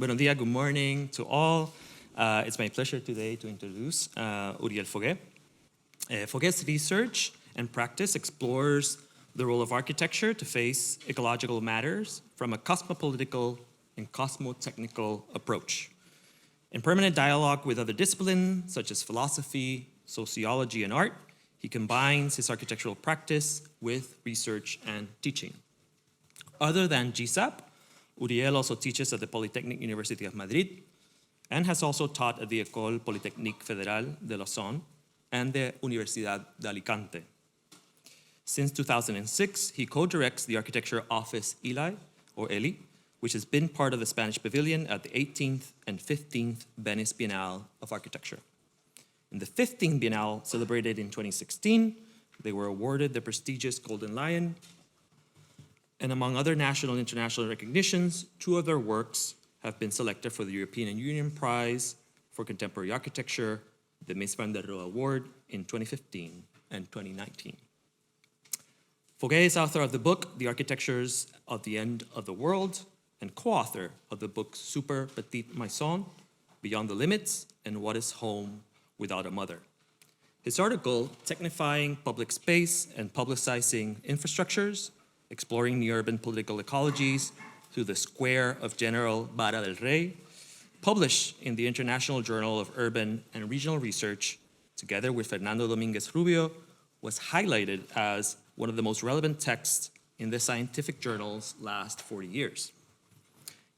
Buenos días, good morning to all. It's my pleasure today to introduce Uriel Fogué. Fogué's research and practice explores the role of architecture to face ecological matters from a cosmopolitical and cosmotechnical approach. In permanent dialogue with other disciplines, such as philosophy, sociology, and art, he combines his architectural practice with research and teaching. Other than GSAP, Uriel also teaches at the Polytechnic University of Madrid and has also taught at the École Polytechnique Fédérale de Lausanne and the Universidad de Alicante. Since 2006, he co-directs the architecture office Elii, which has been part of the Spanish Pavilion at the 18th and 15th Venice Bienal of Architecture. In the 15th Bienal, celebrated in 2016, they were awarded the prestigious Golden Lion, and among other national and international recognitions, 2 of their works have been selected for the European Union Prize for Contemporary Architecture, the Mies van der Rohe Award in 2015 and 2019. Fogué is author of the book, The Architectures of the End of the World, and co-author of the book Super Petite Maison, Beyond the Limits, and What is Home Without a Mother. His article, Technifying Public Space and Publicizing Infrastructures, Exploring Neurban Political Ecologies through the Square of General Vara del Rey, published in the International Journal of Urban and Regional Research, together with Fernando Domínguez Rubio, was highlighted as one of the most relevant texts in the scientific journal's last 40 years.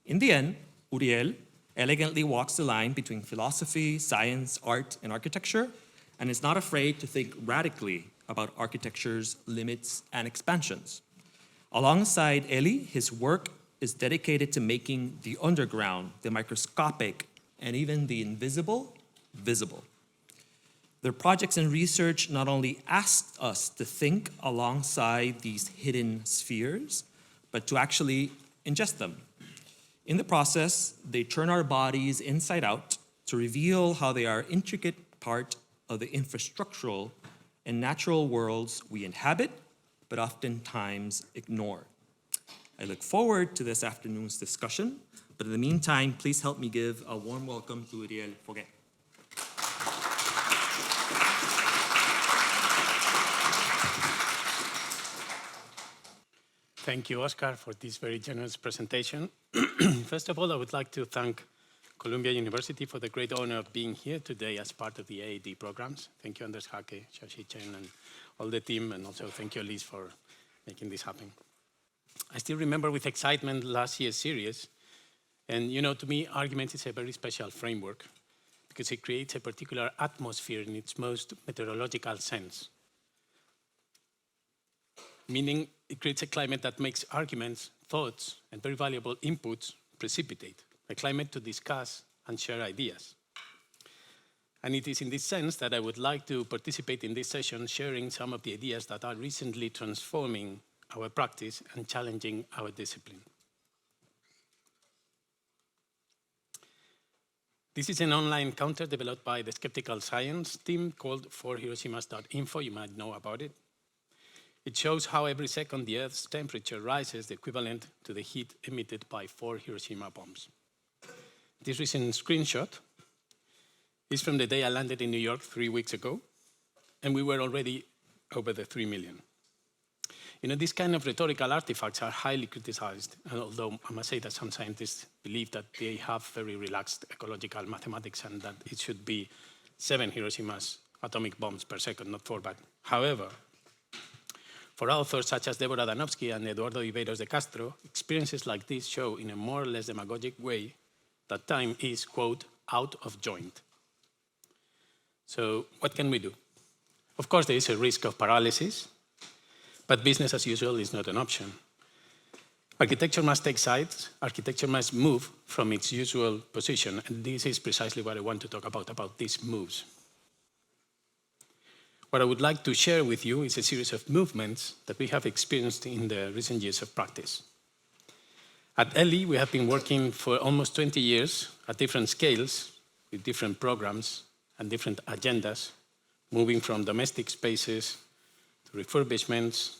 In the end, Uriel elegantly walks the line between philosophy, science, art, and architecture, and is not afraid to think radically about architecture's limits and expansions. Alongside Elii, his work is dedicated to making the underground, the microscopic, and even the invisible, visible. Their projects and research not only asked us to think alongside these hidden spheres, but to actually ingest them. In the process, they turn our bodies inside out to reveal how they are an intricate part of the infrastructural and natural worlds we inhabit, but oftentimes ignore. I look forward to this afternoon's discussion, but in the meantime, please help me give a warm welcome to Uriel Fogué. Thank you, Oscar, for this very generous presentation. First of all, I would like to thank Columbia University for the great honor of being here today as part of the AAD programs. Thank you, Anders Hake, Shashi Chen, and all the team, and also thank you, Elii, for making this happen. I still remember with excitement last year's series, and to me, argument is a very special framework because it creates a particular atmosphere in its most meteorological sense. Meaning it creates a climate that makes arguments, thoughts, and very valuable inputs precipitate, a climate to discuss and share ideas. And it is in this sense that I would like to participate in this session, sharing some of the ideas that are recently transforming our practice and challenging our discipline. This is an online counter developed by the Skeptical Science team called 4hiroshimas.info. You might know about it. It shows how every second the Earth's temperature rises, the equivalent to the heat emitted by 4 Hiroshima bombs. This recent screenshot is from the day I landed in New York 3 weeks ago, and we were already over the 3 million. These kind of rhetorical artifacts are highly criticized, and although I must say that some scientists believe that they have very relaxed ecological mathematics and that it should be 7 Hiroshima's atomic bombs per second, not 4, but however, for authors such as Deborah Danowski and Eduardo Ibeiros de Castro, experiences like this show in a more or less demagogic way that time is, quote, out of joint. So what can we do? Of course, there is a risk of paralysis, but business as usual is not an option. Architecture must take sides. Architecture must move from its usual position, and this is precisely what I want to talk about these moves. What I would like to share with you is a series of movements that we have experienced in the recent years of practice. At Elii, we have been working for almost 20 years at different scales, with different programs and different agendas, moving from domestic spaces to refurbishments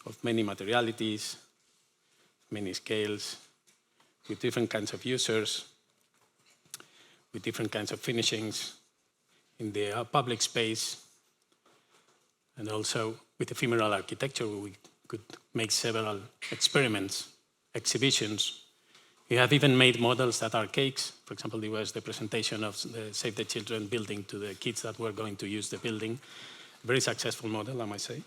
of many materialities, many scales, with different kinds of users, with different kinds of finishings in the public space, and also with ephemeral architecture, where we could make several experiments, exhibitions. We have even made models that are cakes. For example, there was the presentation of the Save the Children building to the kids that were going to use the building. Very successful model, I might say.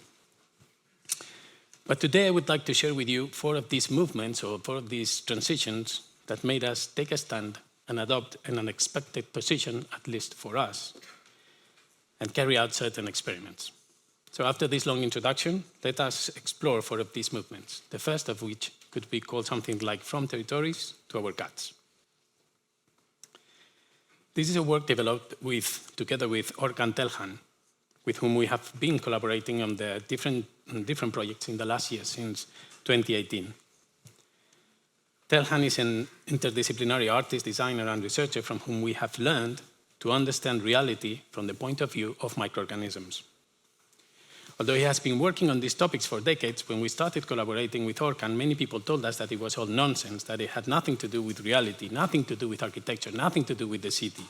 But today I would like to share with you 4 of these movements or 4 of these transitions that made us take a stand and adopt an unexpected position, at least for us, and carry out certain experiments. So after this long introduction, let us explore 4 of these movements, the first of which could be called something like From Territories to Our Guts. This is a work developed together with Orkan Telhan, with whom we have been collaborating on the different projects in the last year, since 2018. Telhan is an interdisciplinary artist, designer, and researcher from whom we have learned to understand reality from the point of view of microorganisms. Although he has been working on these topics for decades, when we started collaborating with Orkan, many people told us that it was all nonsense, that it had nothing to do with reality, nothing to do with architecture, nothing to do with the city,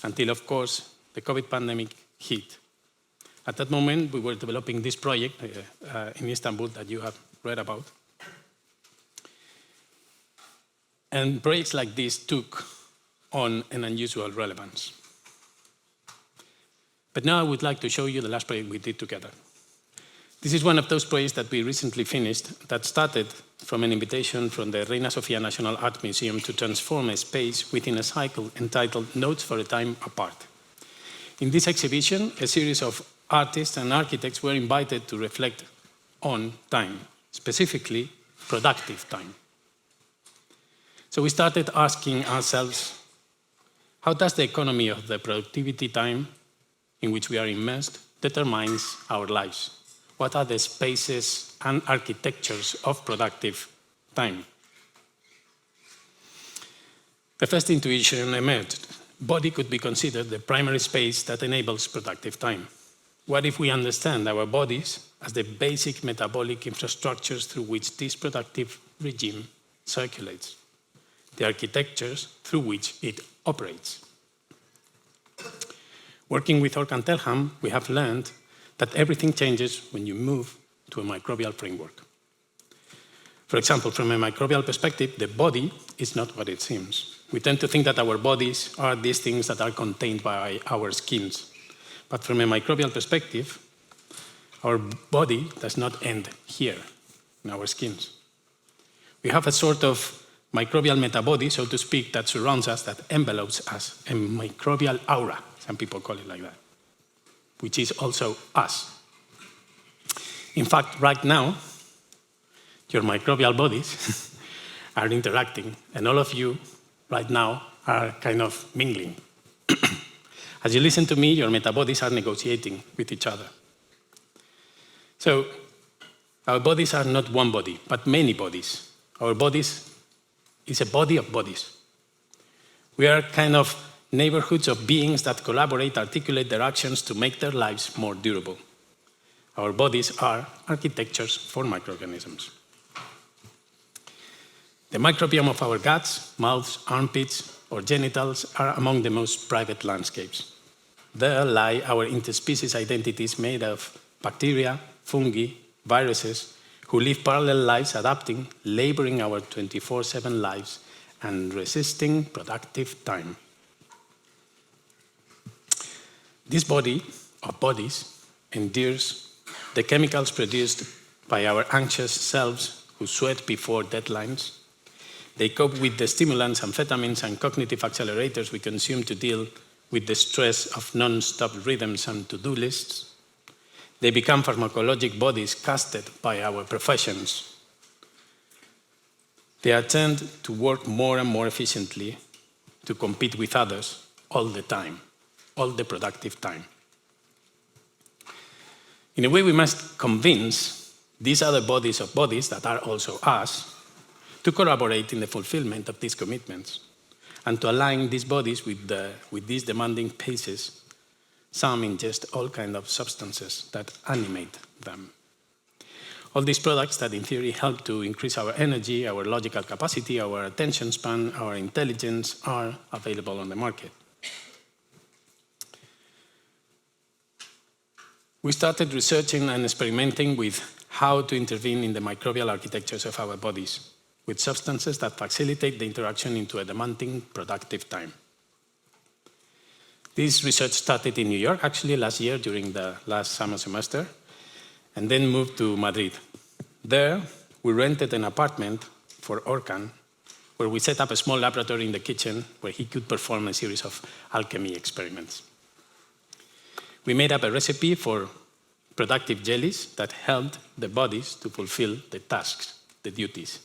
until, of course, the COVID pandemic hit. At that moment, we were developing this project in Istanbul that you have read about. And projects like this took on an unusual relevance. But now I would like to show you the last project we did together. This is one of those projects that we recently finished that started from an invitation from the Reina Sofia National Art Museum to transform a space within a cycle entitled Notes for a Time Apart. In this exhibition, a series of artists and architects were invited to reflect on time, specifically productive time. So we started asking ourselves, how does the economy of the productivity time in which we are immersed determines our lives? What are the spaces and architectures of productive time? The first intuition emerged. Body could be considered the primary space that enables productive time. What if we understand our bodies as the basic metabolic infrastructures through which this productive regime circulates, the architectures through which it operates? Working with Orkan Telhan, we have learned that everything changes when you move to a microbial framework. For example, from a microbial perspective, the body is not what it seems. We tend to think that our bodies are these things that are contained by our skins. But from a microbial perspective, our body does not end here, in our skins. We have a sort of microbial metabody, so to speak, that surrounds us, that envelopes us, a microbial aura, some people call it like that, which is also us. In fact, right now, your microbial bodies are interacting, and all of you right now are kind of mingling. As you listen to me, your metabodies are negotiating with each other. So, our bodies are not one body, but many bodies. Our bodies is a body of bodies. We are kind of neighborhoods of beings that collaborate, articulate their actions to make their lives more durable. Our bodies are architectures for microorganisms. The microbiome of our guts, mouths, armpits, or genitals are among the most private landscapes. There lie our interspecies identities made of bacteria, fungi, viruses, who live parallel lives adapting, laboring our 24/7 lives, and resisting productive time. This body of bodies endures the chemicals produced by our anxious selves who sweat before deadlines. They cope with the stimulants, amphetamines, and cognitive accelerators we consume to deal with the stress of non-stop rhythms and to-do lists. They become pharmacologic bodies casted by our professions. They are turned to work more and more efficiently to compete with others all the time, all the productive time. In a way, we must convince these other bodies of bodies that are also us to collaborate in the fulfillment of these commitments and to align these bodies with these demanding paces. Some ingest all kinds of substances that animate them. All these products that in theory help to increase our energy, our logical capacity, our attention span, our intelligence are available on the market. We started researching and experimenting with how to intervene in the microbial architectures of our bodies with substances that facilitate the interaction into a demanding productive time. This research started in New York, actually last year during the last summer semester, and then moved to Madrid. There, we rented an apartment for Orkan, where we set up a small laboratory in the kitchen where he could perform a series of alchemy experiments. We made up a recipe for productive jellies that helped the bodies to fulfill the tasks, the duties.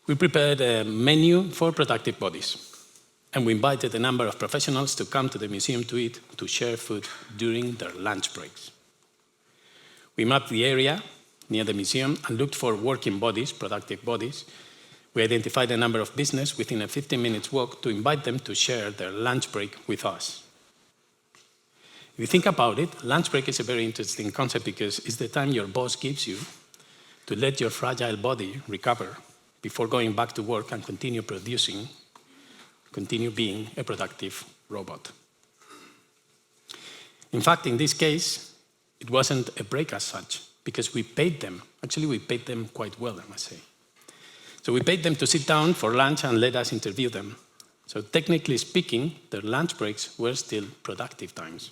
We prepared a menu for productive bodies, and we invited a number of professionals to come to the museum to eat, to share food during their lunch breaks. We mapped the area near the museum and looked for working bodies, productive bodies. We identified a number of businesses within a 15-minute walk to invite them to share their lunch break with us. If you think about it, lunch break is a very interesting concept because it's the time your boss gives you to let your fragile body recover before going back to work and continue producing, continue being a productive robot. In fact, in this case, it wasn't a break as such, because we paid them. Actually, we paid them quite well, I must say. So we paid them to sit down for lunch and let us interview them. So technically speaking, their lunch breaks were still productive times.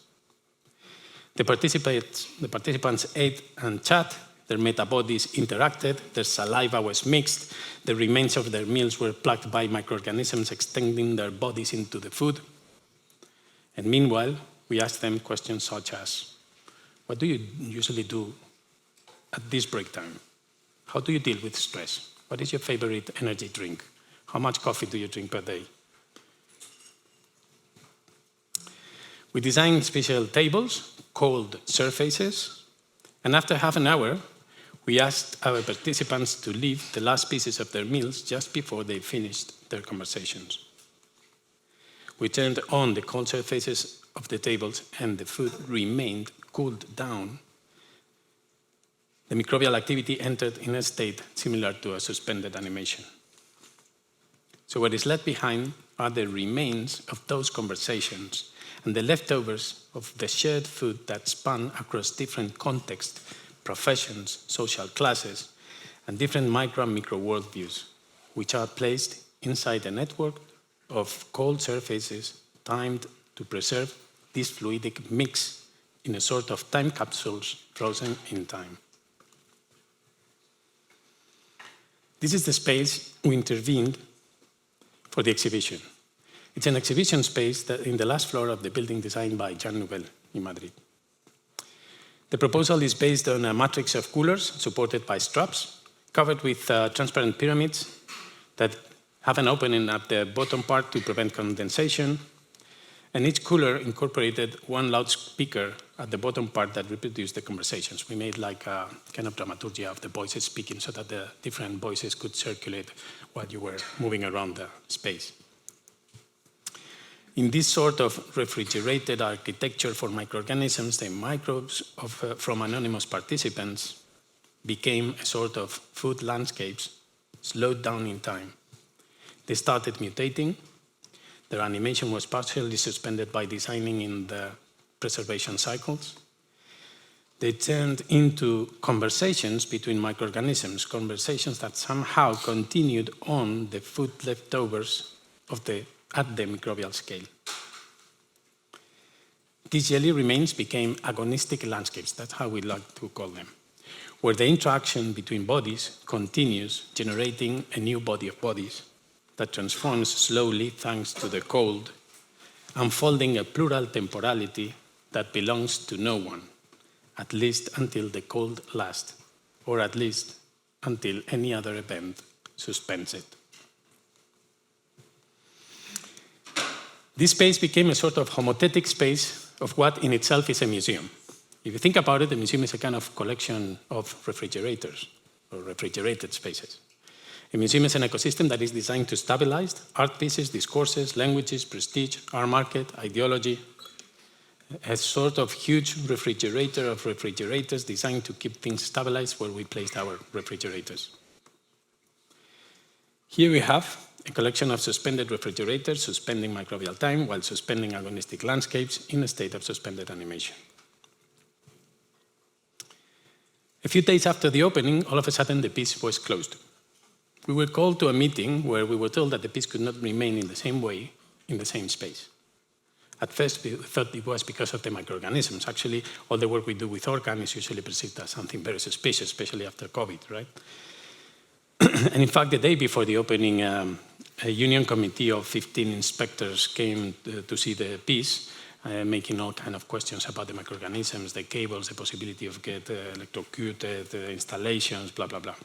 The participants ate and chat, their meta-bodies interacted, their saliva was mixed, the remains of their meals were plucked by microorganisms extending their bodies into the food. And meanwhile, we asked them questions such as, what do you usually do at this break time? How do you deal with stress? What is your favorite energy drink? How much coffee do you drink per day? We designed special tables called surfaces, and after half an hour, we asked our participants to leave the last pieces of their meals just before they finished their conversations. We turned on the cold surfaces of the tables, and the food remained cooled down. The microbial activity entered in a state similar to a suspended animation. So what is left behind are the remains of those conversations and the leftovers of the shared food that span across different contexts, professions, social classes, and different micro and micro worldviews, which are placed inside a network of cold surfaces timed to preserve this fluidic mix in a sort of time capsules frozen in time. This is the space we intervened for the exhibition. It's an exhibition space that in the last floor of the building designed by Jean Nouvel in Madrid. The proposal is based on a matrix of coolers supported by straps, covered with transparent pyramids that have an opening at the bottom part to prevent condensation, and each cooler incorporated one loudspeaker at the bottom part that reproduced the conversations. We made like a kind of dramaturgy of the voices speaking so that the different voices could circulate while you were moving around the space. In this sort of refrigerated architecture for microorganisms, the microbes from anonymous participants became a sort of food landscapes slowed down in time. They started mutating. Their animation was partially suspended by designing in the preservation cycles. They turned into conversations between microorganisms, conversations that somehow continued on the food leftovers at the microbial scale. These jelly remains became agonistic landscapes, that's how we like to call them, where the interaction between bodies continues, generating a new body of bodies that transforms slowly thanks to the cold, unfolding a plural temporality that belongs to no one, at least until the cold lasts, or at least until any other event suspends it. This space became a sort of homothetic space of what in itself is a museum. If you think about it, the museum is a kind of collection of refrigerators or refrigerated spaces. A museum is an ecosystem that is designed to stabilize art pieces, discourses, languages, prestige, art market, ideology, a sort of huge refrigerator of refrigerators designed to keep things stabilized where we placed our refrigerators. Here we have a collection of suspended refrigerators suspending microbial time while suspending agonistic landscapes in a state of suspended animation. A few days after the opening, all of a sudden the piece was closed. We were called to a meeting where we were told that the piece could not remain in the same way, in the same space. At first, we thought it was because of the microorganisms. Actually, all the work we do with ORCAN is usually perceived as something very suspicious, especially after COVID, right? And in fact, the day before the opening, a union committee of 15 inspectors came to see the piece, making all kinds of questions about the microorganisms, the cables, the possibility of get electrocuted, the installations, blah, blah, blah.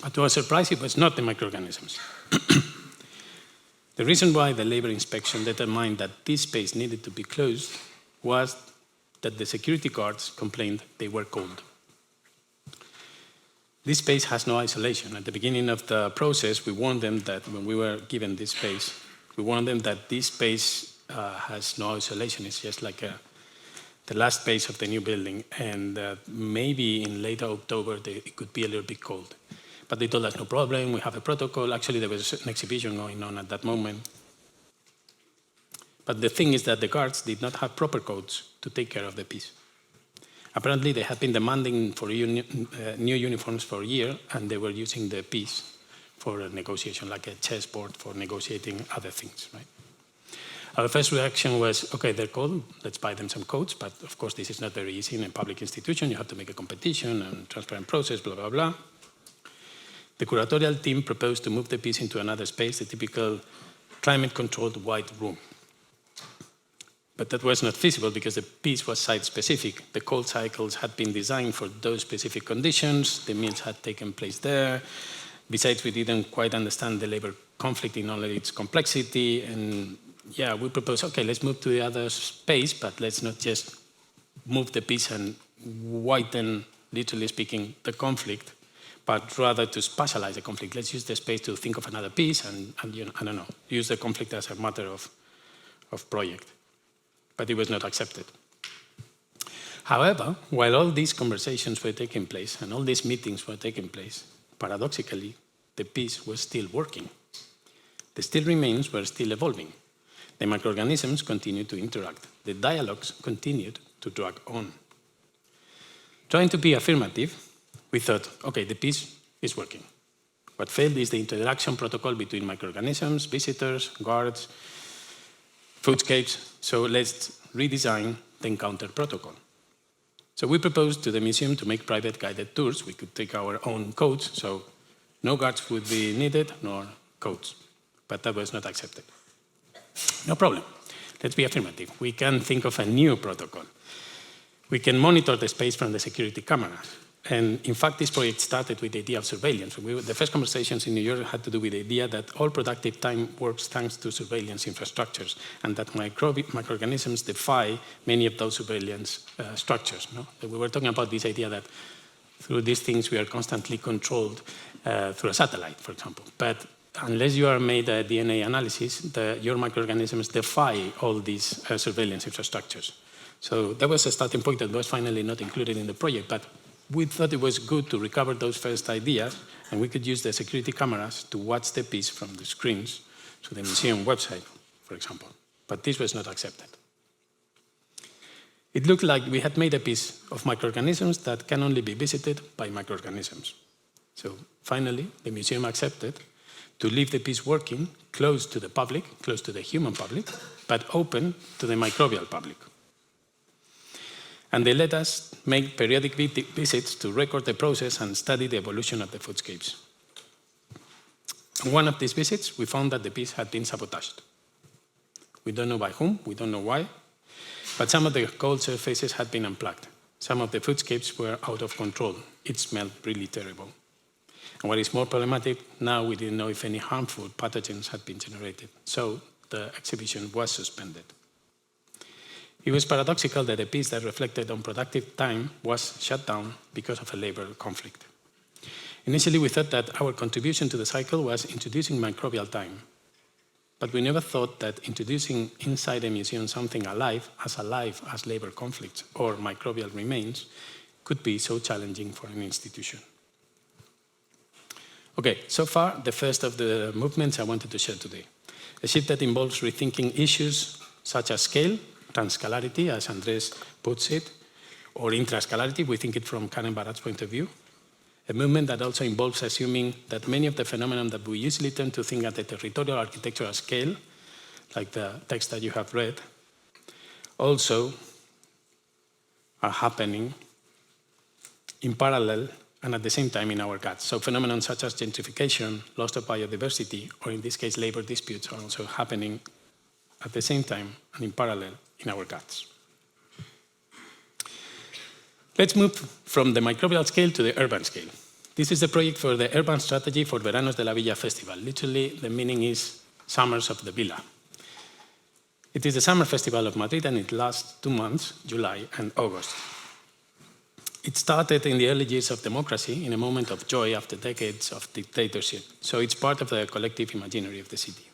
But to our surprise, it was not the microorganisms. The reason why the labor inspection determined that this space needed to be closed was that the security guards complained they were cold. This space has no isolation. At the beginning of the process, we warned them that when we were given this space, we warned them that this space has no isolation. It's just like the last space of the new building, and maybe in later October it could be a little bit cold. But they told us, no problem, we have a protocol. Actually, there was an exhibition going on at that moment. But the thing is that the guards did not have proper coats to take care of the piece. Apparently, they had been demanding for new uniforms for a year, and they were using the piece for a negotiation, like a chessboard for negotiating other things, right? Our first reaction was, okay, they're cold, let's buy them some coats, but of course, this is not very easy in a public institution. You have to make a competition and transparent process, blah, blah, blah. The curatorial team proposed to move the piece into another space, the typical climate-controlled white room. But that was not feasible because the piece was site-specific. The cold cycles had been designed for those specific conditions. The mills had taken place there. Besides, we didn't quite understand the labor conflict in all of its complexity. And yeah, we proposed, okay, let's move to the other space, but let's not just move the piece and widen, literally speaking, the conflict, but rather to spatialize the conflict. Let's use the space to think of another piece and you know, I don't know, use the conflict as a matter of project. But it was not accepted. However, while all these conversations were taking place and all these meetings were taking place, paradoxically, the piece was still working. The steel remains were still evolving. The microorganisms continued to interact. The dialogues continued to drag on. Trying to be affirmative, we thought, okay, the piece is working. What failed is the interaction protocol between microorganisms, visitors, guards, foodscapes, so let's redesign the encounter protocol. So we proposed to the museum to make private guided tours. We could take our own coats, so no guards would be needed, nor coats. But that was not accepted. No problem. Let's be affirmative. We can think of a new protocol. We can monitor the space from the security cameras. And in fact, this project started with the idea of surveillance. The first conversations in New York had to do with the idea that all productive time works thanks to surveillance infrastructures, and that microorganisms defy many of those surveillance structures. No? We were talking about this idea that through these things we are constantly controlled through a satellite, for example. But unless you are made a DNA analysis, your microorganisms defy all these surveillance infrastructures. So that was a starting point that was finally not included in the project. But we thought it was good to recover those first ideas, and we could use the security cameras to watch the piece from the screens to the museum website, for example. But this was not accepted. It looked like we had made a piece of microorganisms that can only be visited by microorganisms. So finally, the museum accepted to leave the piece working close to the public, close to the human public, but open to the microbial public. And they let us make periodic visits to record the process and study the evolution of the foodscapes. On one of these visits, we found that the piece had been sabotaged. We don't know by whom, we don't know why, but some of the cold surfaces had been unplugged. Some of the foodscapes were out of control. It smelled really terrible. And what is more problematic, now we didn't know if any harmful pathogens had been generated. So the exhibition was suspended. It was paradoxical that a piece that reflected on productive time was shut down because of a labor conflict. Initially, we thought that our contribution to the cycle was introducing microbial time. But we never thought that introducing inside a museum something alive as labor conflicts or microbial remains could be so challenging for an institution. Okay, so far, the first of the movements I wanted to share today. A shift that involves rethinking issues such as scale, transscalarity, as Andres puts it, or intrascalarity, we think it from Karen Barat's point of view. A movement that also involves assuming that many of the phenomena that we usually tend to think at the territorial architectural scale, like the text that you have read, also are happening in parallel and at the same time in our guts. So phenomena such as gentrification, loss of biodiversity, or in this case labor disputes, are also happening at the same time and in parallel in our guts. Let's move from the microbial scale to the urban scale. This is the project for the urban strategy for Veranos de la Villa Festival. Literally, the meaning is Summers of the Villa. It is the Summer Festival of Madrid, and it lasts 2 months, July and August. It started in the early years of democracy, in a moment of joy after decades of dictatorship. So it's part of the collective imaginary of the city.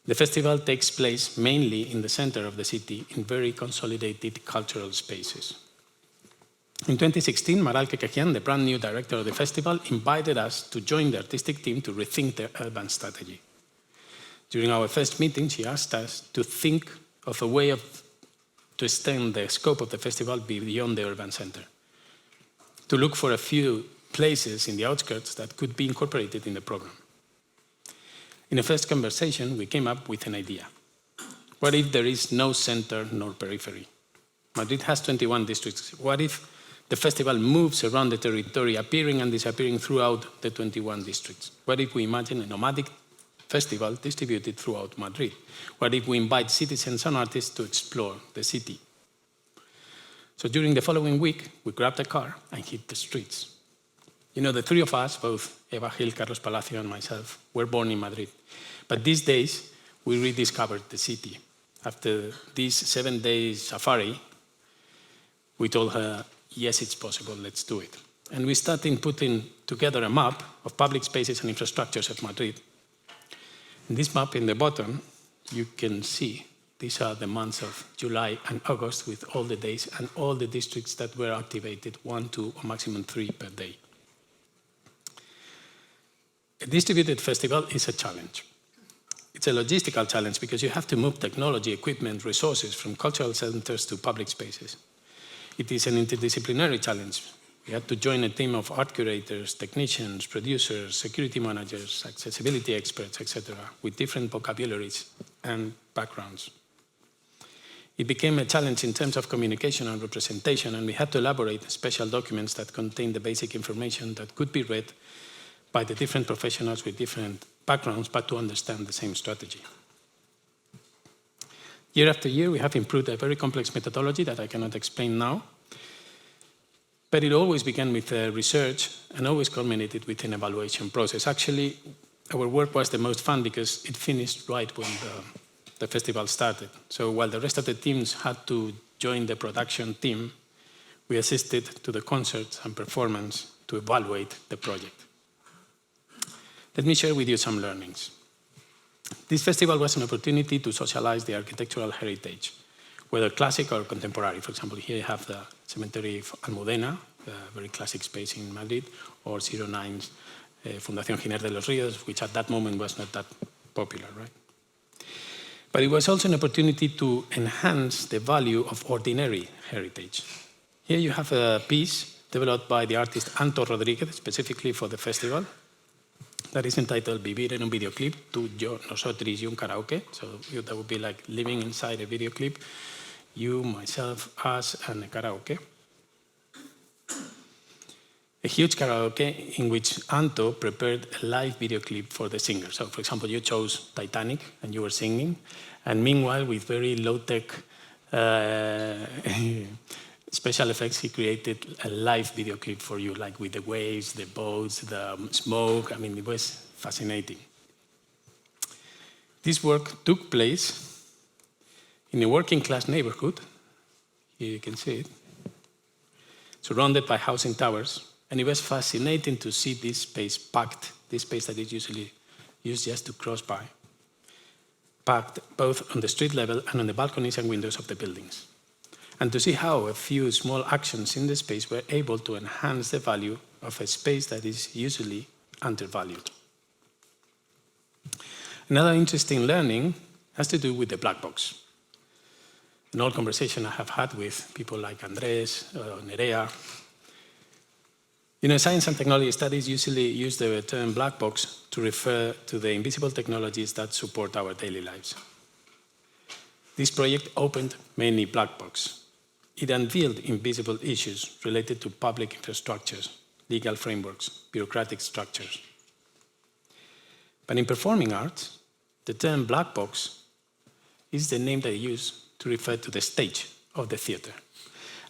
The festival takes place mainly in the center of the city in very consolidated cultural spaces. In 2016, Maral Kekejian, the brand new director of the festival, invited us to join the artistic team to rethink the urban strategy. During our first meeting, she asked us to think of a way to extend the scope of the festival beyond the urban center, to look for a few places in the outskirts that could be incorporated in the program. In a first conversation, we came up with an idea. What if there is no center nor periphery? Madrid has 21 districts. What if the festival moves around the territory, appearing and disappearing throughout the 21 districts? What if we imagine a nomadic festival distributed throughout Madrid? What if we invite citizens and artists to explore the city? So during the following week, we grabbed a car and hit the streets. You know, the three of us, both Eva Gil, Carlos Palacio, and myself, were born in Madrid. But these days, we rediscovered the city. After this 7-day safari, we told her, yes, it's possible, let's do it. And we started putting together a map of public spaces and infrastructures of Madrid. In this map, in the bottom, you can see these are the months of July and August with all the days and all the districts that were activated, 1, 2, or maximum 3 per day. A distributed festival is a challenge. It's a logistical challenge because you have to move technology, equipment, resources from cultural centers to public spaces. It is an interdisciplinary challenge. We had to join a team of art curators, technicians, producers, security managers, accessibility experts, etc., with different vocabularies and backgrounds. It became a challenge in terms of communication and representation, and we had to elaborate special documents that contain the basic information that could be read by the different professionals with different backgrounds, but to understand the same strategy. Year after year, we have improved a very complex methodology that I cannot explain now, but it always began with research and always culminated with an evaluation process. Actually, our work was the most fun because it finished right when the festival started. So while the rest of the teams had to join the production team, we assisted to the concerts and performance to evaluate the project. Let me share with you some learnings. This festival was an opportunity to socialize the architectural heritage, whether classic or contemporary. For example, here you have the cemetery of Almudena, a very classic space in Madrid, or 09's Fundación Giner de los Ríos, which at that moment was not that popular, right? But it was also an opportunity to enhance the value of ordinary heritage. Here you have a piece developed by the artist Anto Rodríguez, specifically for the festival, that is entitled Vivir en un videoclip, tú, yo, nosotros y un karaoke. So that would be like living inside a video clip, you, myself, us, and a karaoke. A huge karaoke in which Anto prepared a live video clip for the singer. So, for example, you chose Titanic and you were singing, and meanwhile, with very low-tech special effects, he created a live video clip for you, like with the waves, the boats, the smoke. I mean, it was fascinating. This work took place in a working-class neighborhood. Here you can see it, surrounded by housing towers. And it was fascinating to see this space packed, this space that is usually used just to cross by, packed both on the street level and on the balconies and windows of the buildings, and to see how a few small actions in the space were able to enhance the value of a space that is usually undervalued. Another interesting learning has to do with the black box. An old conversation I have had with people like Andres or Nerea. Science and technology studies usually use the term black box to refer to the invisible technologies that support our daily lives. This project opened many black boxes. It unveiled invisible issues related to public infrastructures, legal frameworks, bureaucratic structures. But in performing arts, the term black box is the name they use to refer to the stage of the theater.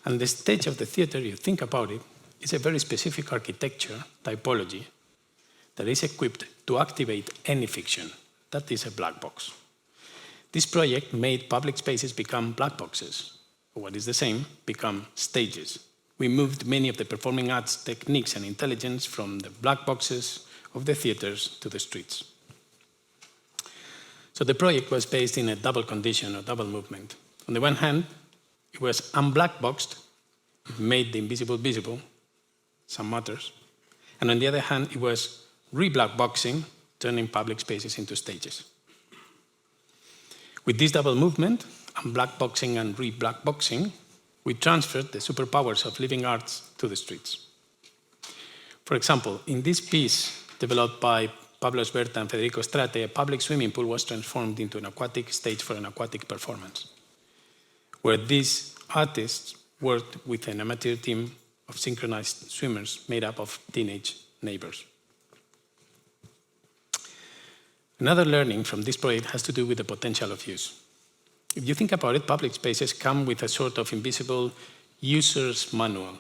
And the stage of the theater, you think about it, is a very specific architecture typology that is equipped to activate any fiction. That is a black box. This project made public spaces become black boxes, or what is the same, become stages. We moved many of the performing arts techniques and intelligence from the black boxes of the theaters to the streets. So the project was based in a double condition or double movement. On the one hand, it was unblackboxed, it made the invisible visible, some matters. And on the other hand, it was re-blackboxing, turning public spaces into stages. With this double movement, unblackboxing and re-blackboxing, we transferred the superpowers of living arts to the streets. For example, in this piece developed by Pablo Esberta and Federico Strate, a public swimming pool was transformed into an aquatic stage for an aquatic performance, where these artists worked with an amateur team of synchronized swimmers made up of teenage neighbors. Another learning from this project has to do with the potential of use. If you think about it, public spaces come with a sort of invisible user's manual.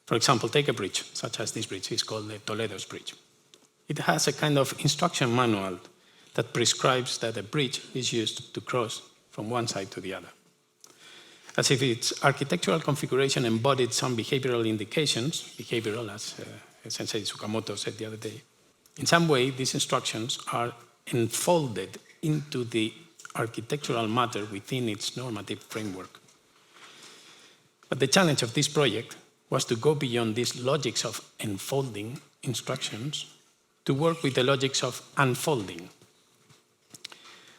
For example, take a bridge, such as this bridge. It's called the Toledo's Bridge. It has a kind of instruction manual that prescribes that a bridge is used to cross from one side to the other. As if its architectural configuration embodied some behavioral indications, behavioral as Sensei Tsukamoto said the other day. In some way, these instructions are enfolded into the architectural matter within its normative framework. But the challenge of this project was to go beyond these logics of enfolding instructions to work with the logics of unfolding,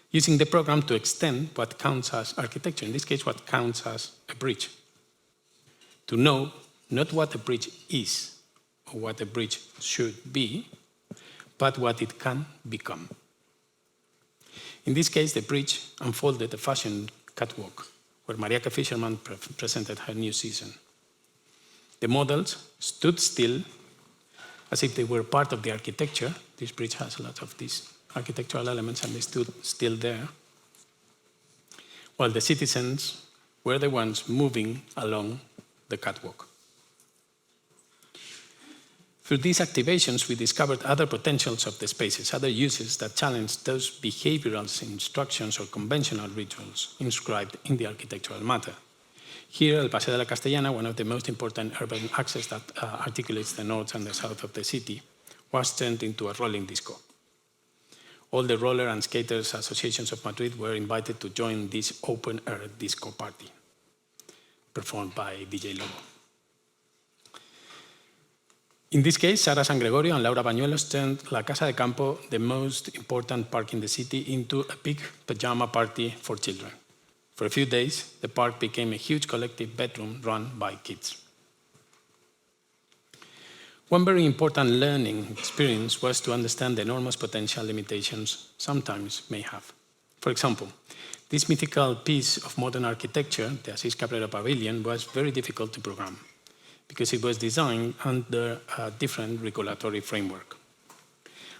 using the program to extend what counts as architecture, in this case, what counts as a bridge, to know not what a bridge is or what a bridge should be, but what it can become. In this case, the bridge unfolded a fashion catwalk where Mariaka Fischerman presented her new season. The models stood still as if they were part of the architecture. This bridge has a lot of these architectural elements, and they stood still there, while the citizens were the ones moving along the catwalk. Through these activations, we discovered other potentials of the spaces, other uses that challenged those behavioral instructions or conventional rituals inscribed in the architectural matter. Here, El Paseo de la Castellana, one of the most important urban axes that articulates the north and the south of the city, was turned into a rolling disco. All the roller and skaters associations of Madrid were invited to join this open-air disco party, performed by DJ Lobo. In this case, Sara San Gregorio and Laura Bañuelos turned La Casa de Campo, the most important park in the city, into a big pajama party for children. For a few days, the park became a huge collective bedroom run by kids. One very important learning experience was to understand the enormous potential limitations sometimes may have. For example, this mythical piece of modern architecture, the Asís Cabrera Pavilion, was very difficult to program because it was designed under a different regulatory framework.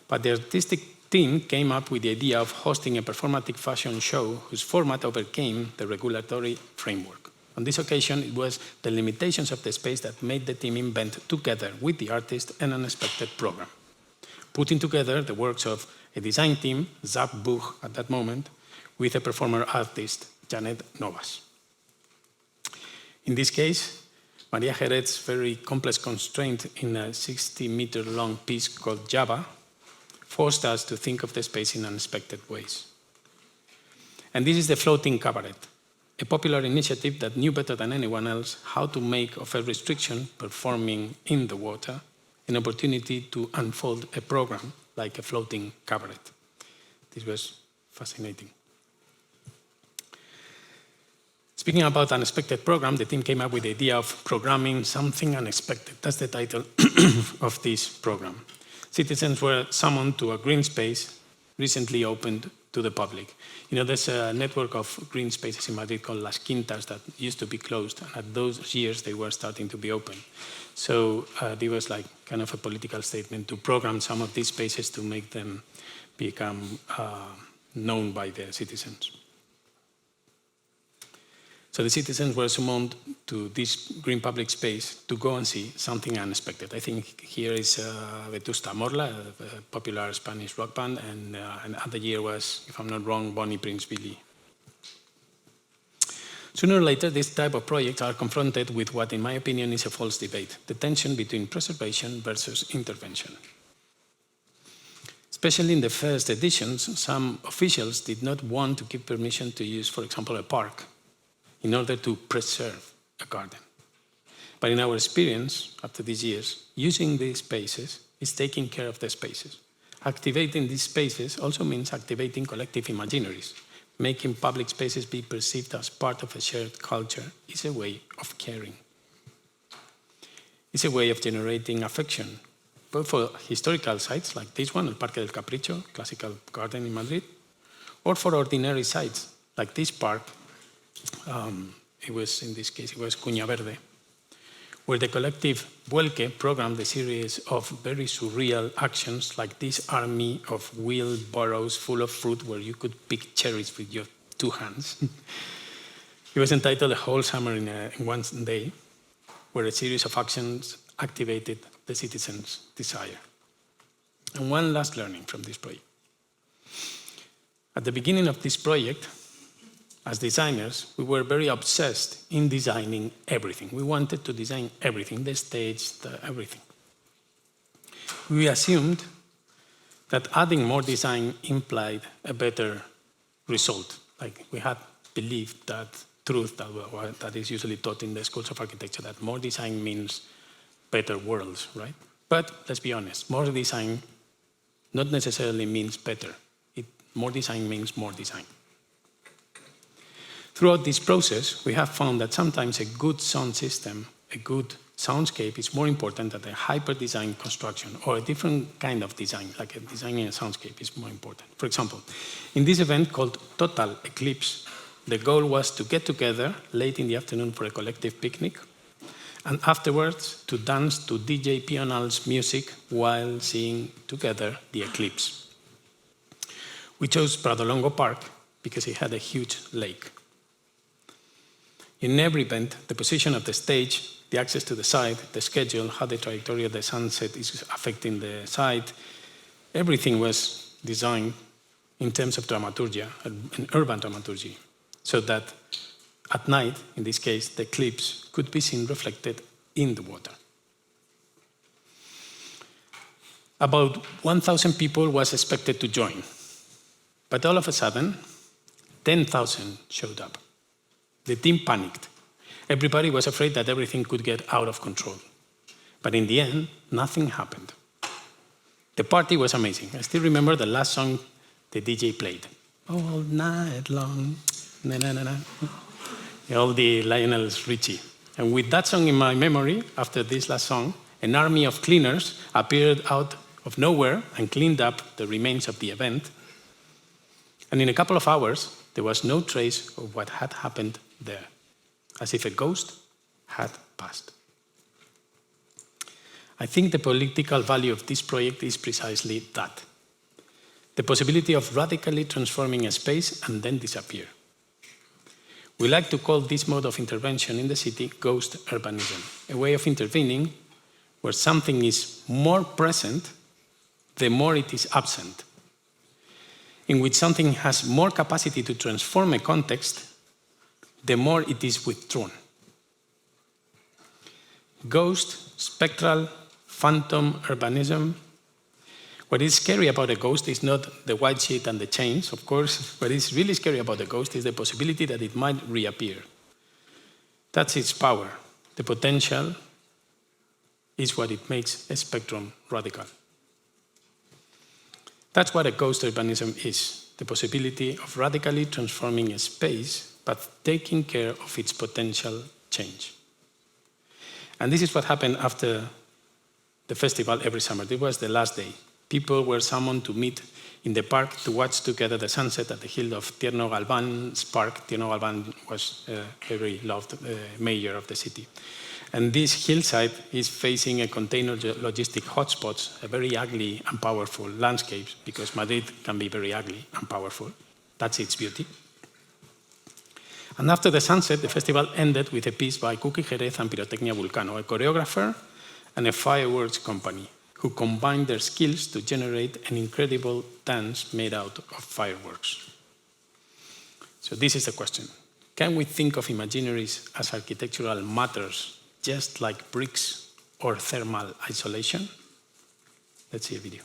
But the artistic team came up with the idea of hosting a performative fashion show whose format overcame the regulatory framework. On this occasion, it was the limitations of the space that made the team invent, together with the artist, an unexpected program, putting together the works of a design team, Zap Buch at that moment, with a performer artist, Janet Novas. In this case, Maria Jerez's very complex constraint in a 60-meter long piece called Java forced us to think of the space in unexpected ways. And this is the floating cabaret, a popular initiative that knew better than anyone else how to make of a restriction performing in the water an opportunity to unfold a program like a floating cabaret. This was fascinating. Speaking about unexpected program, the team came up with the idea of programming something unexpected. That's the title of this program. Citizens were summoned to a green space recently opened to the public. You know, there's a network of green spaces in Madrid called Las Quintas that used to be closed, and at those years they were starting to be open. So there was like kind of a political statement to program some of these spaces to make them become known by the citizens. So the citizens were summoned to this green public space to go and see something unexpected. I think here is Vetusta Morla, a popular Spanish rock band, and other year was, if I'm not wrong, Bonnie Prince Billy. Sooner or later, this type of projects are confronted with what, in my opinion, is a false debate, the tension between preservation versus intervention. Especially in the first editions, some officials did not want to give permission to use, for example, a park in order to preserve a garden. But in our experience, after these years, using these spaces is taking care of the spaces. Activating these spaces also means activating collective imaginaries. Making public spaces be perceived as part of a shared culture is a way of caring. It's a way of generating affection, both for historical sites like this one, El Parque del Capricho, classical garden in Madrid, or for ordinary sites like this park. In this case, it was Cuña Verde, where the collective Vuelque programmed a series of very surreal actions like this army of wheelbarrows full of fruit where you could pick cherries with your 2 hands. It was entitled A Whole Summer in One Day, where a series of actions activated the citizens' desire. And one last learning from this project. At the beginning of this project, as designers, we were very obsessed in designing everything. We wanted to design everything, the stage, everything. We assumed that adding more design implied a better result. Like we had believed that truth that is usually taught in the schools of architecture, that more design means better worlds, right? But let's be honest, more design not necessarily means better. More design means more design. Throughout this process, we have found that sometimes a good sound system, a good soundscape is more important than a hyper-design construction, or a different kind of design, like a designing a soundscape is more important. For example, in this event called Total Eclipse, the goal was to get together late in the afternoon for a collective picnic, and afterwards to dance to DJ Bienal's music while seeing together the eclipse. We chose Pradolongo Park because it had a huge lake. In every event, the position of the stage, the access to the site, the schedule, how the trajectory of the sunset is affecting the site, everything was designed in terms of dramaturgia, an urban dramaturgy, so that at night, in this case, the eclipse could be seen reflected in the water. About 1,000 people was expected to join, but all of a sudden, 10,000 showed up. The team panicked. Everybody was afraid that everything could get out of control. But in the end, nothing happened. The party was amazing. I still remember the last song the DJ played. All night long, na na na na. All the Lionel Richie. And with that song in my memory, after this last song, an army of cleaners appeared out of nowhere and cleaned up the remains of the event. And in a couple of hours, there was no trace of what had happened there, as if a ghost had passed. I think the political value of this project is precisely that. The possibility of radically transforming a space and then disappear. We like to call this mode of intervention in the city ghost urbanism, a way of intervening where something is more present the more it is absent, in which something has more capacity to transform a context the more it is withdrawn. Ghost, spectral, phantom urbanism. What is scary about a ghost is not the white sheet and the chains, of course. What is really scary about the ghost is the possibility that it might reappear. That's its power. The potential is what it makes a spectrum radical. That's what a ghost urbanism is, the possibility of radically transforming a space, but taking care of its potential change. And this is what happened after the festival every summer. It was the last day. People were summoned to meet in the park to watch together the sunset at the hill of Tierno Galván's park. Tierno Galván was a very loved mayor of the city. And this hillside is facing a container logistic hotspots, a very ugly and powerful landscape, because Madrid can be very ugly and powerful. That's its beauty. And after the sunset, the festival ended with a piece by Cookie Jerez and Pirotecnia Vulcano, a choreographer and a fireworks company, who combined their skills to generate an incredible dance made out of fireworks. So this is the question. Can we think of imaginaries as architectural matters, just like bricks or thermal isolation? Let's see a video.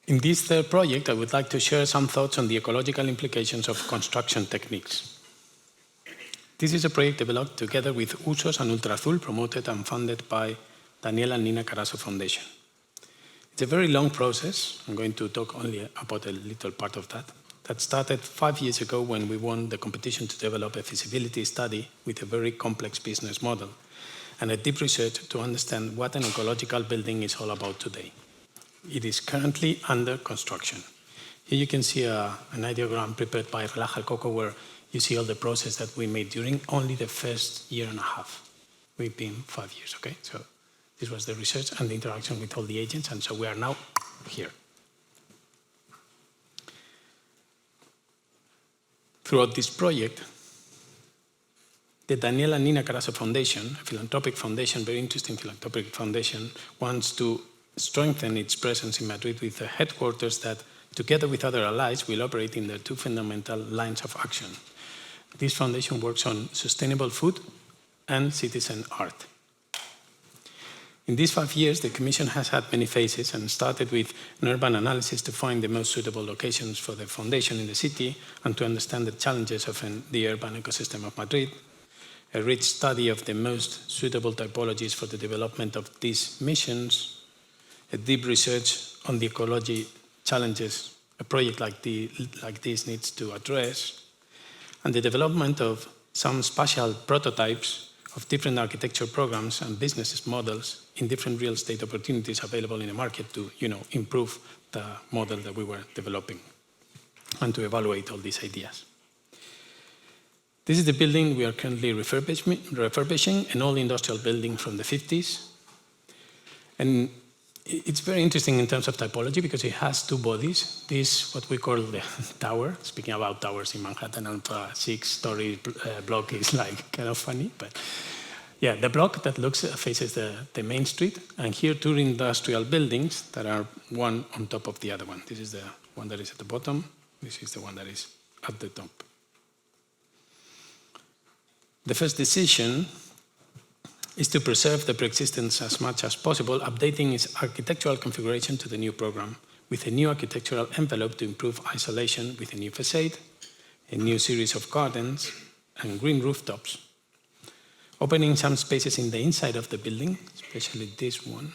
In this third project, I would like to share some thoughts on the ecological implications of construction techniques. This is a project developed together with Husos and Ultrazul, promoted and funded by Daniel and Nina Carasso Foundation. It's a very long process. I'm going to talk only about a little part of that. That started 5 years ago when we won the competition to develop a feasibility study with a very complex business model and a deep research to understand what an ecological building is all about today. It is currently under construction. Here you can see an ideogram prepared by Relaja el Coco, where you see all the process that we made during only the first year and a half. We've been 5 years, okay? So this was the research and the interaction with all the agents, and so we are now here. Throughout this project, the Daniel and Nina Carasso Foundation, a philanthropic foundation, very interesting philanthropic foundation, wants to strengthen its presence in Madrid with a headquarters that, together with other allies, will operate in their two fundamental lines of action. This foundation works on sustainable food and citizen art. In these 5 years, the Commission has had many phases and started with an urban analysis to find the most suitable locations for the foundation in the city and to understand the challenges of the urban ecosystem of Madrid, a rich study of the most suitable typologies for the development of these missions, a deep research on the ecology challenges a project like this needs to address, and the development of some spatial prototypes of different architecture programs and business models in different real estate opportunities available in the market to improve the model that we were developing and to evaluate all these ideas. This is the building we are currently refurbishing, an old industrial building from the 50s. And it's very interesting in terms of typology because it has two bodies. This, what we call the tower, speaking about towers in Manhattan, and a 6-story block is like kind of funny, but yeah, the block that faces the main street, and here two industrial buildings that are one on top of the other one. This is the one that is at the bottom. This is the one that is at the top. The first decision is to preserve the pre-existence as much as possible, updating its architectural configuration to the new program with a new architectural envelope to improve isolation with a new facade, a new series of gardens, and green rooftops. Opening some spaces in the inside of the building, especially this one,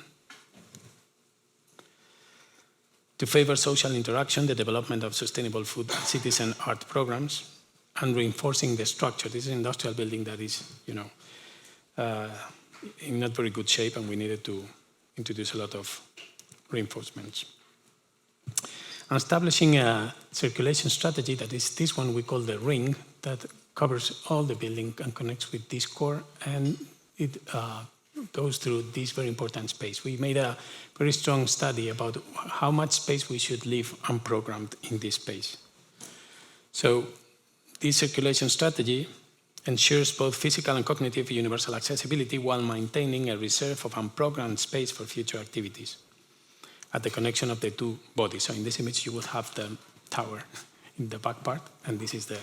to favor social interaction, the development of sustainable food and citizen art programs, and reinforcing the structure. This is an industrial building that is, in not very good shape, and we needed to introduce a lot of reinforcements. And establishing a circulation strategy, that is this one we call the ring, that covers all the building and connects with this core, and it goes through this very important space. We made a very strong study about how much space we should leave unprogrammed in this space. So this circulation strategy ensures both physical and cognitive universal accessibility while maintaining a reserve of unprogrammed space for future activities at the connection of the two bodies. So in this image, you will have the tower in the back part, and this is the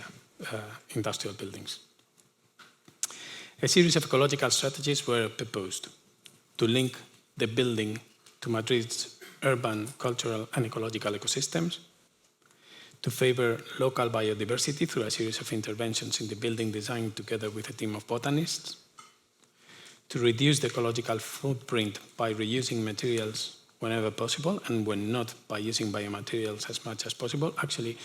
industrial buildings. A series of ecological strategies were proposed to link the building to Madrid's urban, cultural, and ecological ecosystems, to favor local biodiversity through a series of interventions in the building design together with a team of botanists, to reduce the ecological footprint by reusing materials whenever possible, and when not, by using biomaterials as much as possible. Actually,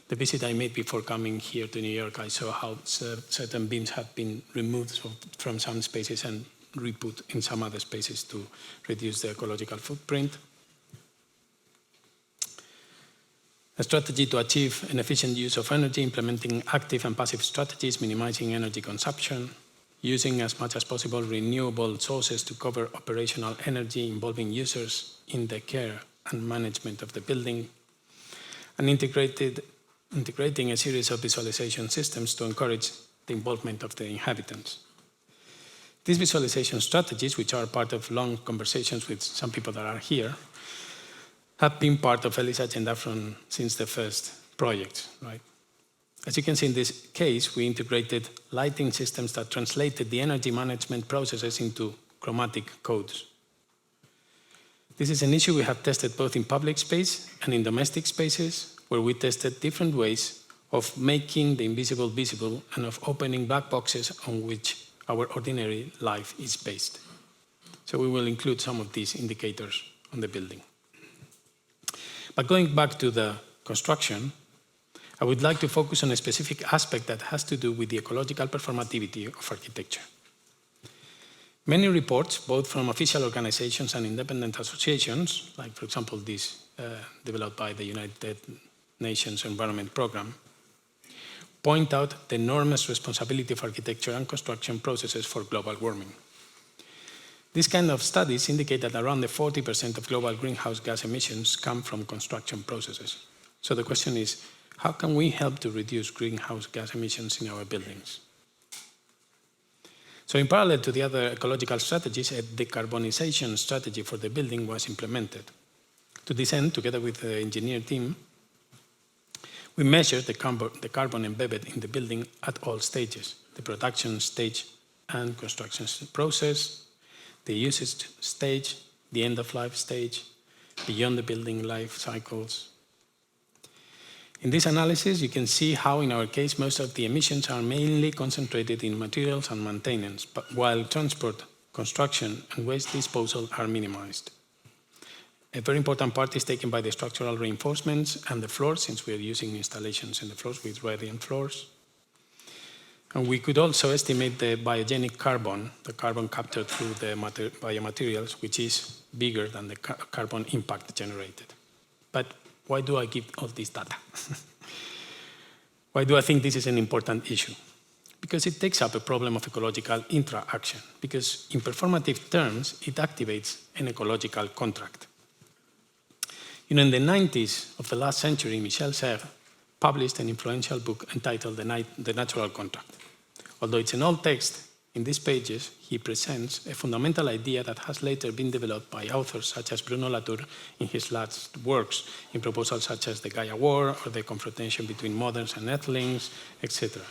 the visit I made before coming here to New York, I saw how certain beams have been removed from some spaces and re-put in some other spaces to reduce the ecological footprint. A strategy to achieve an efficient use of energy, implementing active and passive strategies, minimizing energy consumption, using as much as possible renewable sources to cover operational energy, involving users in the care and management of the building, and integrating a series of visualization systems to encourage the involvement of the inhabitants. These visualization strategies, which are part of long conversations with some people that are here, have been part of Elii's agenda since the first project, right? As you can see in this case, we integrated lighting systems that translated the energy management processes into chromatic codes. This is an issue we have tested both in public space and in domestic spaces, where we tested different ways of making the invisible visible and of opening black boxes on which our ordinary life is based. So we will include some of these indicators on the building. But going back to the construction, I would like to focus on a specific aspect that has to do with the ecological performativity of architecture. Many reports, both from official organizations and independent associations, like for example this developed by the United Nations Environment Programme, point out the enormous responsibility of architecture and construction processes for global warming. These kind of studies indicate that around 40% of global greenhouse gas emissions come from construction processes. So the question is, how can we help to reduce greenhouse gas emissions in our buildings? So in parallel to the other ecological strategies, a decarbonization strategy for the building was implemented. To this end, together with the engineer team, we measured the carbon embedded in the building at all stages, the production stage and construction process, the usage stage, the end-of-life stage, beyond the building life cycles. In this analysis, you can see how, in our case, most of the emissions are mainly concentrated in materials and maintenance, but while transport, construction, and waste disposal are minimized. A very important part is taken by the structural reinforcements and the floors, since we are using installations in the floors with radiant floors. And we could also estimate the biogenic carbon, the carbon captured through the biomaterials, which is bigger than the carbon impact generated. But why do I give all this data? Why do I think this is an important issue? Because it takes up a problem of ecological interaction, because in performative terms, it activates an ecological contract. In the 90s of the last century, Michel Serres published an influential book entitled The Natural Contract. Although it's an old text, in these pages, he presents a fundamental idea that has later been developed by authors such as Bruno Latour in his last works, in proposals such as the Gaia War or the confrontation between moderns and earthlings, etc.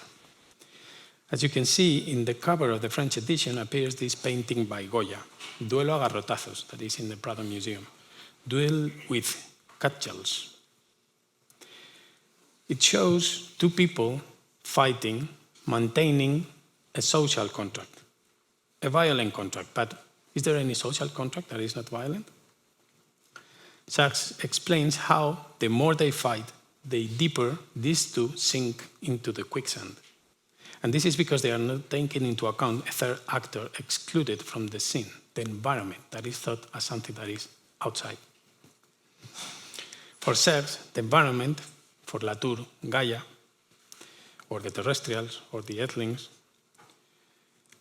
As you can see, in the cover of the French edition appears this painting by Goya, Duelo a garrotazos, that is in the Prado Museum. Duel with cudgels. It shows two people fighting, maintaining a social contract, a violent contract. But is there any social contract that is not violent? Sachs explains how the more they fight, the deeper these two sink into the quicksand. And this is because they are not taking into account a third actor excluded from the scene, the environment that is thought as something that is outside. For Serres, the environment, for Latour, Gaia, or the terrestrials, or the earthlings,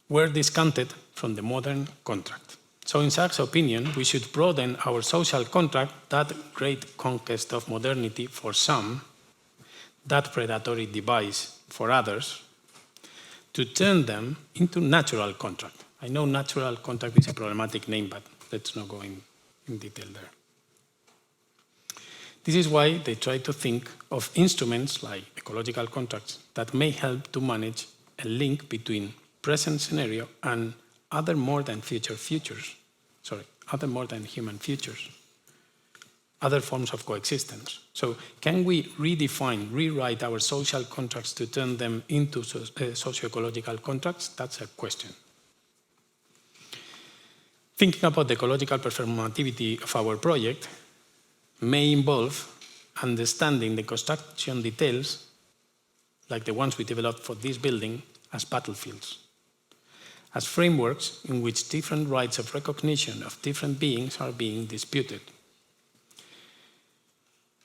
were discounted from the modern contract. So in Serres' opinion, we should broaden our social contract, that great conquest of modernity for some, that predatory device for others, to turn them into natural contract. I know natural contract is a problematic name, but let's not go in detail there. This is why they try to think of instruments like ecological contracts that may help to manage a link between present scenario and other more than human futures, other forms of coexistence. So can we redefine, rewrite our social contracts to turn them into socio-ecological contracts? That's a question. Thinking about the ecological performativity of our project may involve understanding the construction details, like the ones we developed for this building, as battlefields, as frameworks in which different rights of recognition of different beings are being disputed.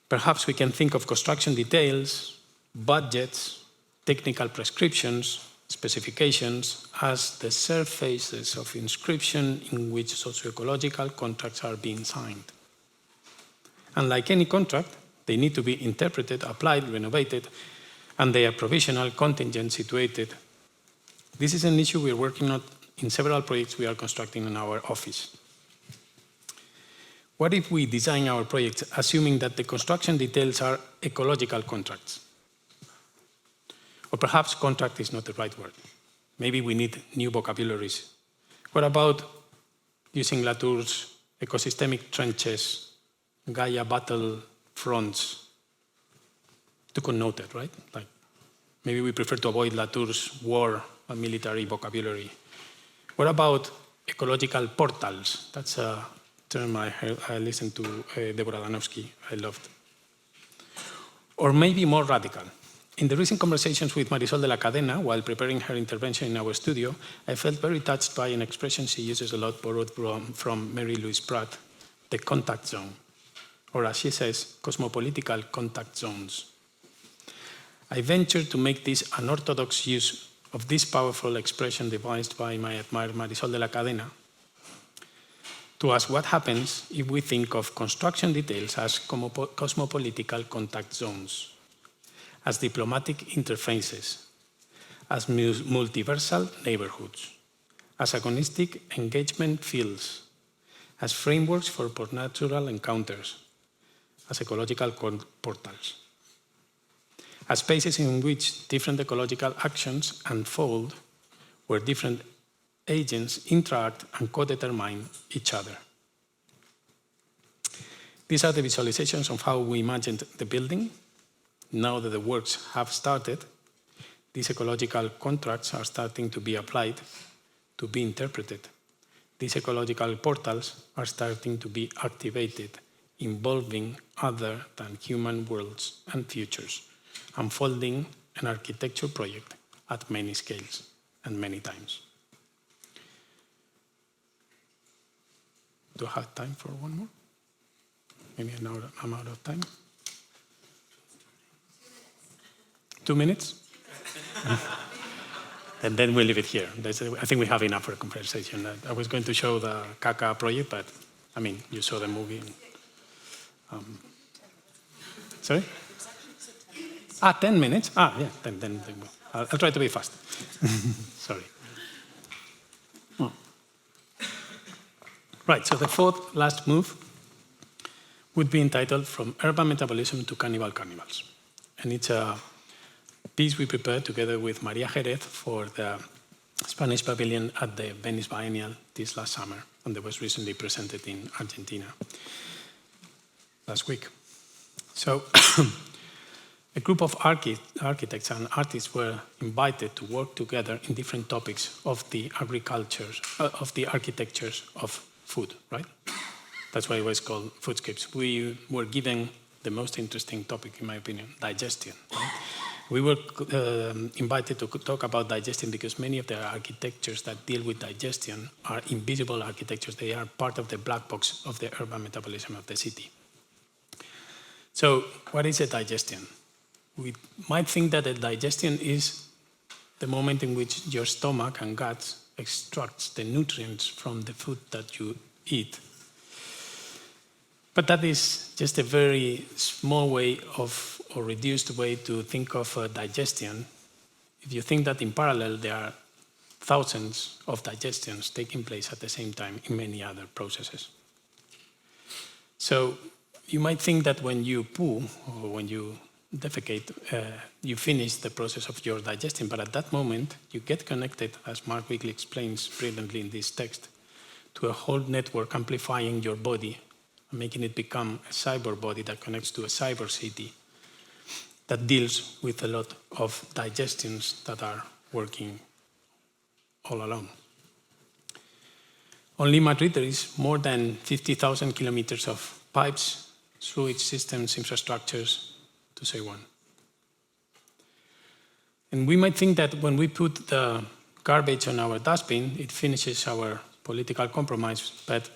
Perhaps we can think of construction details, budgets, technical prescriptions, specifications as the surfaces of inscription in which socio-ecological contracts are being signed. And like any contract, they need to be interpreted, applied, renovated, and they are provisional, contingent, situated. This is an issue we are working on in several projects we are constructing in our office. What if we design our projects assuming that the construction details are ecological contracts? Or perhaps contract is not the right word. Maybe we need new vocabularies. What about using Latour's ecosystemic trenches, Gaia battle fronts, to connote it, right? Like maybe we prefer to avoid Latour's war and military vocabulary. What about ecological portals? That's a term I listened to Deborah Danowski, I loved. Or maybe more radical. In the recent conversations with Marisol de la Cadena, while preparing her intervention in our studio, I felt very touched by an expression she uses a lot, borrowed from Mary Louise Pratt, the contact zone. Or as she says, cosmopolitical contact zones. I venture to make this unorthodox use of this powerful expression devised by my admired Marisol de la Cadena to ask what happens if we think of construction details as cosmopolitical contact zones, as diplomatic interfaces, as multiversal neighborhoods, as agonistic engagement fields, as frameworks for natural encounters, as ecological portals, as spaces in which different ecological actions unfold, where different agents interact and co-determine each other. These are the visualizations of how we imagined the building. Now that the works have started, these ecological contracts are starting to be applied, to be interpreted. These ecological portals are starting to be activated involving other than human worlds and futures, unfolding an architecture project at many scales and many times. Do I have time for one more? Maybe I'm out of time. 2 minutes? And then we'll leave it here. I think we have enough for a conversation. I was going to show the Kaka project, but I mean, you saw the movie. Sorry? 10 minutes? Yeah, then I'll try to be fast. Sorry. Right, so the fourth last move would be entitled From Urban Metabolism to Cannibal Carnivals. And it's a piece we prepared together with Maria Jerez for the Spanish Pavilion at the Venice Biennial this last summer, and that was recently presented in Argentina last week. So a group of architects and artists were invited to work together in different topics of the architectures of food, right? That's why it was called Foodscapes. We were given the most interesting topic, in my opinion, digestion. Right? We were invited to talk about digestion because many of the architectures that deal with digestion are invisible architectures. They are part of the black box of the urban metabolism of the city. So what is a digestion? We might think that a digestion is the moment in which your stomach and gut extracts the nutrients from the food that you eat. But that is just a very small way of, or reduced way to think of digestion. If you think that in parallel there are thousands of digestions taking place at the same time in many other processes. So you might think that when you poo or when you defecate, you finish the process of your digestion, but at that moment you get connected, as Mark Wigley explains brilliantly in this text, to a whole network amplifying your body, making it become a cyber body that connects to a cyber city that deals with a lot of digestions that are working all alone. Only in Madrid there is more than 50,000 kilometers of pipes, sewage systems, infrastructures, to say one. And we might think that when we put the garbage on our dustbin, it finishes our political compromise, but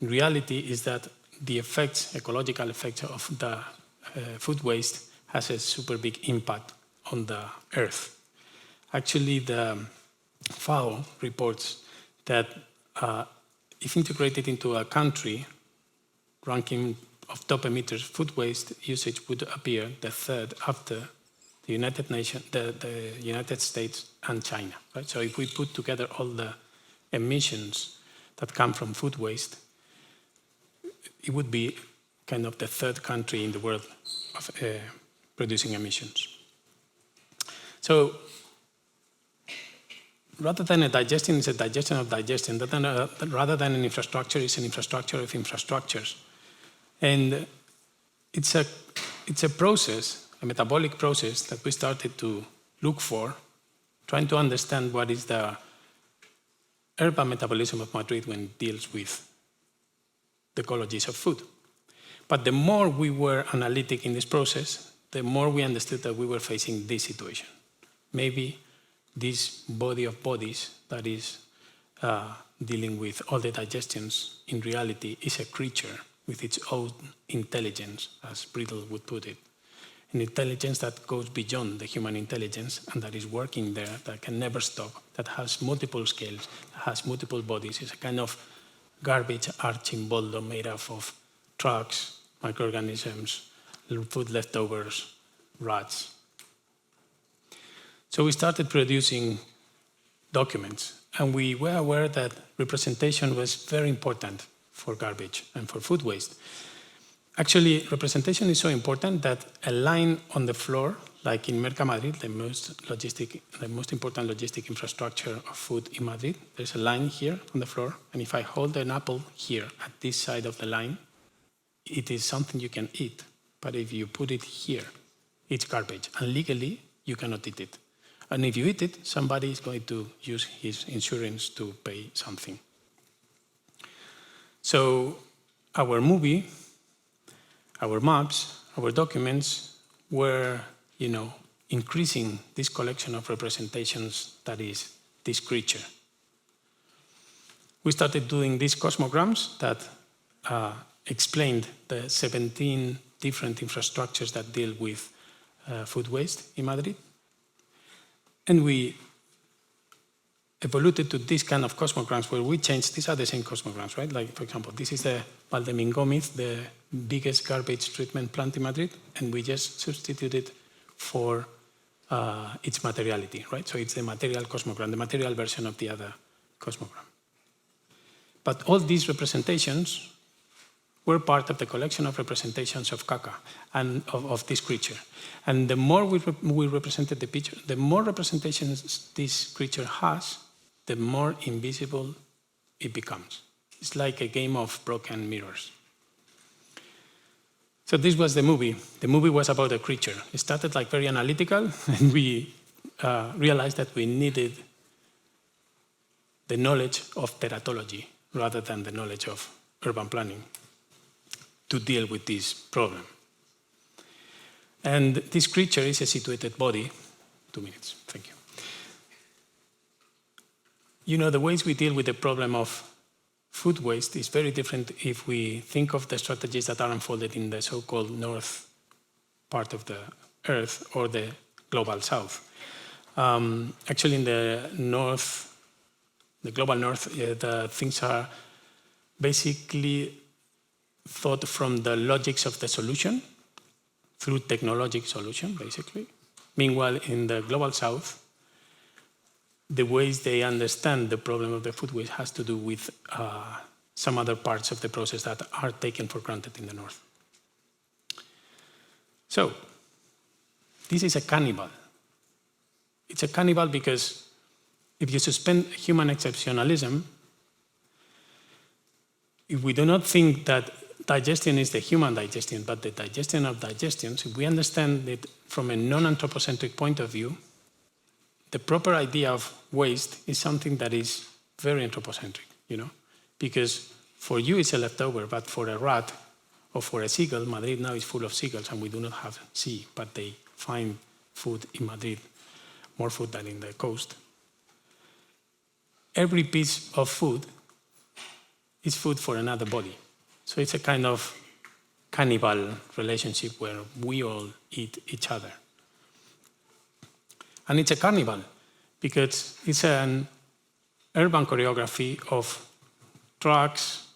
in reality is that the effects, ecological effects of the food waste has a super big impact on the earth. Actually, the FAO reports that if integrated into a country, ranking of top emitters, food waste usage would appear the third after the United Nations, the United States and China. Right? So if we put together all the emissions that come from food waste, it would be kind of the third country in the world of producing emissions. So rather than a digestion, it's a digestion of digestion. Rather than an infrastructure, it's an infrastructure of infrastructures. And it's a process, a metabolic process that we started to look for, trying to understand what is the urban metabolism of Madrid when it deals with the ecologies of food. But the more we were analytic in this process, the more we understood that we were facing this situation. Maybe this body of bodies that is dealing with all the digestions in reality is a creature with its own intelligence, as Brittle would put it. An intelligence that goes beyond the human intelligence and that is working there, that can never stop, that has multiple scales, that has multiple bodies. It's a kind of garbage arching boulder made up of trucks, microorganisms, food leftovers, rats. So we started producing documents, and we were aware that representation was very important for garbage and for food waste. Actually, representation is so important that a line on the floor, like in Mercamadrid, the most important logistic infrastructure of food in Madrid, there's a line here on the floor, and if I hold an apple here at this side of the line, it is something you can eat. But if you put it here, it's garbage, and legally you cannot eat it. And if you eat it, somebody is going to use his insurance to pay something. So our movie our maps, our documents were, increasing this collection of representations that is this creature. We started doing these cosmograms that explained the 17 different infrastructures that deal with food waste in Madrid. And we evoluted to this kind of cosmograms where we changed, these are the same cosmograms, right? Like, for example, this is the Valdemingómiz, the biggest garbage treatment plant in Madrid, and we just substituted for its materiality, right? So it's the material cosmogram, the material version of the other cosmogram. But all these representations were part of the collection of representations of Kaka and of this creature. And the more we represented the picture, the more representations this creature has, the more invisible it becomes. It's like a game of broken mirrors. So this was the movie. The movie was about a creature. It started like very analytical, and we realized that we needed the knowledge of teratology rather than the knowledge of urban planning to deal with this problem. And this creature is a situated body. 2 minutes, thank you. The ways we deal with the problem of food waste is very different if we think of the strategies that are unfolded in the so-called north part of the Earth or the global south. Actually, in the north, the global north, the things are basically thought from the logics of the solution through technologic solution, basically. Meanwhile, in the global south, the ways they understand the problem of the food waste has to do with some other parts of the process that are taken for granted in the north. So, this is a cannibal. It's a cannibal because if you suspend human exceptionalism, if we do not think that digestion is the human digestion, but the digestion of digestions, if we understand it from a non-anthropocentric point of view, the proper idea of waste is something that is very anthropocentric, because for you it's a leftover, but for a rat or for a seagull, Madrid now is full of seagulls and we do not have sea, but they find food in Madrid, more food than in the coast. Every piece of food is food for another body. So it's a kind of cannibal relationship where we all eat each other. And it's a carnival because it's an urban choreography of trucks,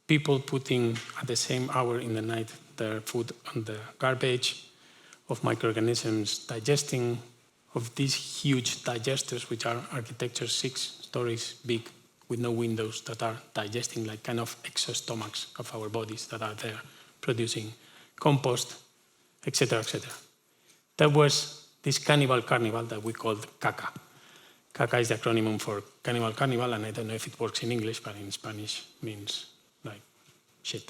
people putting at the same hour in the night their food on the garbage, of microorganisms digesting, of these huge digesters, which are architecture 6 stories big with no windows, that are digesting like kind of exostomachs of our bodies that are there producing compost, etc., etc. That was this cannibal carnival that we called CACA. CACA is the acronym for Cannibal Carnival, and I don't know if it works in English, but in Spanish means like shit.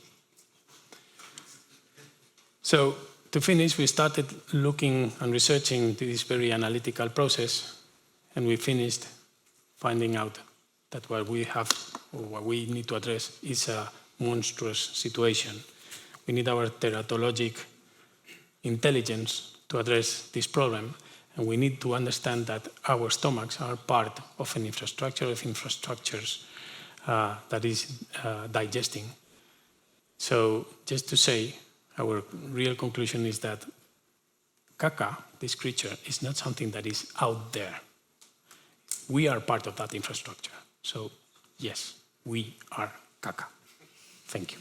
So to finish, we started looking and researching this very analytical process, and we finished finding out that what we have, or what we need to address, is a monstrous situation. We need our teratologic intelligence to address this problem, and we need to understand that our stomachs are part of an infrastructure of infrastructures that is digesting. So just to say, our real conclusion is that caca, this creature, is not something that is out there. We are part of that infrastructure. So yes, we are caca. Thank you.